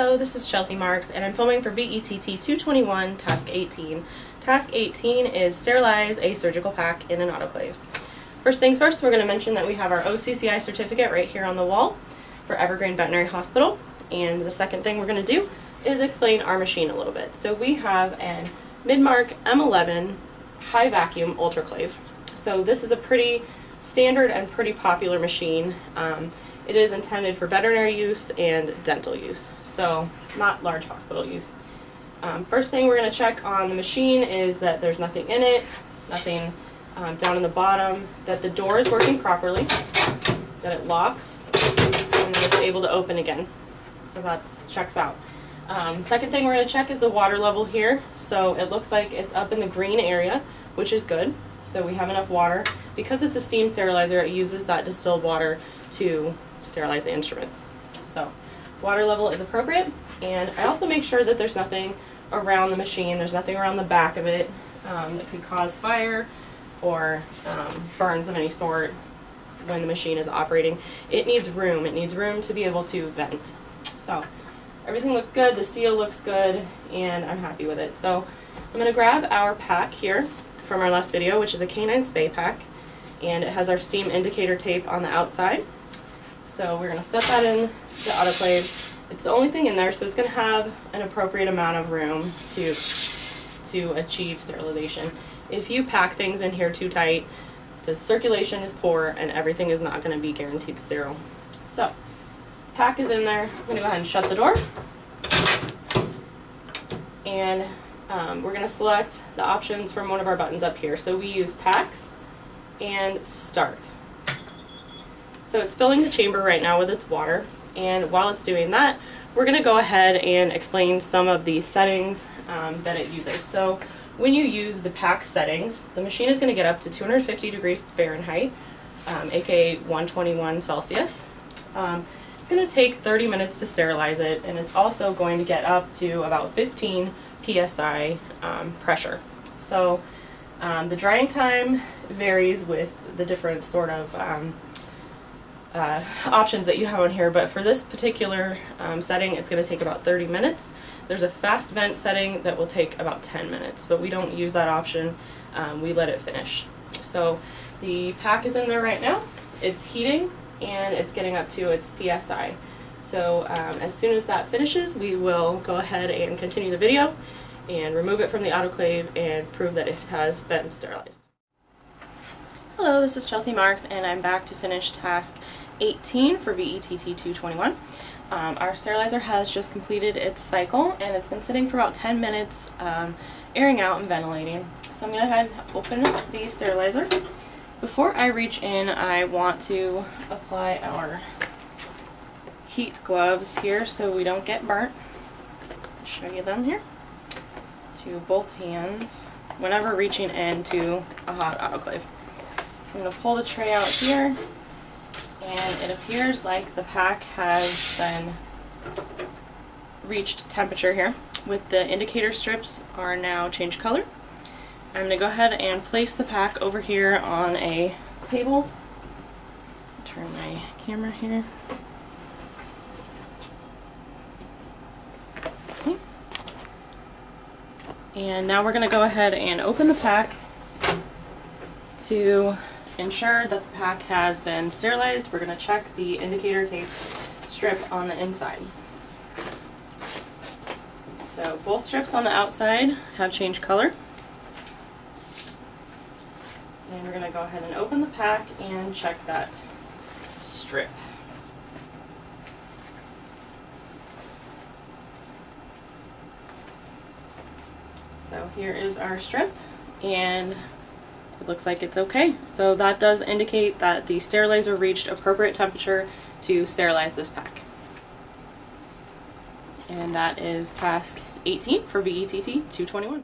Hello, this is Chelsea Marks, and I'm filming for VETT 221, Task 18. Task 18 is sterilize a surgical pack in an autoclave. First things first, we're going to mention that we have our OCCI certificate right here on the wall for Evergreen Veterinary Hospital. And the second thing we're going to do is explain our machine a little bit. So we have an Midmark M11 high vacuum ultraclave. So this is a pretty standard and pretty popular machine. It is intended for veterinary use and dental use, so not large hospital use. First thing we're going to check on the machine is that there's nothing in it, nothing down in the bottom, that the door is working properly, that it locks, and that it's able to open again. So that checks out. Second thing we're going to check is the water level here. So it looks like it's up in the green area, which is good. So we have enough water. Because it's a steam sterilizer, it uses that distilled water to sterilize the instruments. So water level is appropriate, and I also make sure that there's nothing around the machine, there's nothing around the back of it that could cause fire or burns of any sort when the machine is operating. It needs room to be able to vent. So everything looks good, the seal looks good, and I'm happy with it. So I'm going to grab our pack here from our last video, which is a canine spay pack, and it has our steam indicator tape on the outside. So we're going to set that in the autoclave. It's the only thing in there, so it's going to have an appropriate amount of room to achieve sterilization. If you pack things in here too tight, the circulation is poor and everything is not going to be guaranteed sterile. So pack is in there. I'm going to go ahead and shut the door. And we're going to select the options from one of our buttons up here. So we use packs and start. So it's filling the chamber right now with its water, and while it's doing that, we're going to go ahead and explain some of the settings that it uses. So when you use the pack settings, the machine is going to get up to 250 degrees Fahrenheit, aka 121 Celsius. It's going to take 30 minutes to sterilize it, and it's also going to get up to about 15 psi pressure. So the drying time varies with the different sort of options that you have on here, but for this particular setting, it's going to take about 30 minutes. There's a fast vent setting that will take about 10 minutes, but we don't use that option. We let it finish. So the pack is in there right now. It's heating and it's getting up to its PSI. So as soon as that finishes, we will go ahead and continue the video and remove it from the autoclave and prove that it has been sterilized. Hello, this is Chelsea Marks, and I'm back to finish task 18 for VETT 221. Our sterilizer has just completed its cycle, and it's been sitting for about 10 minutes airing out and ventilating. So I'm going to go ahead and open the sterilizer. Before I reach in, I want to apply our heat gloves here so we don't get burnt. I'll show you them here. To both hands whenever reaching into a hot autoclave. So I'm going to pull the tray out here, and it appears like the pack has then reached temperature here. With the indicator strips are now changed color. I'm going to go ahead and place the pack over here on a table. Turn my camera here. Okay. And now we're going to go ahead and open the pack to ensure that the pack has been sterilized. We're going to check the indicator tape strip on the inside. So both strips on the outside have changed color. And we're going to go ahead and open the pack and check that strip. So here is our strip, and it looks like it's okay. So that does indicate that the sterilizer reached appropriate temperature to sterilize this pack. And that is task 18 for VETT 221.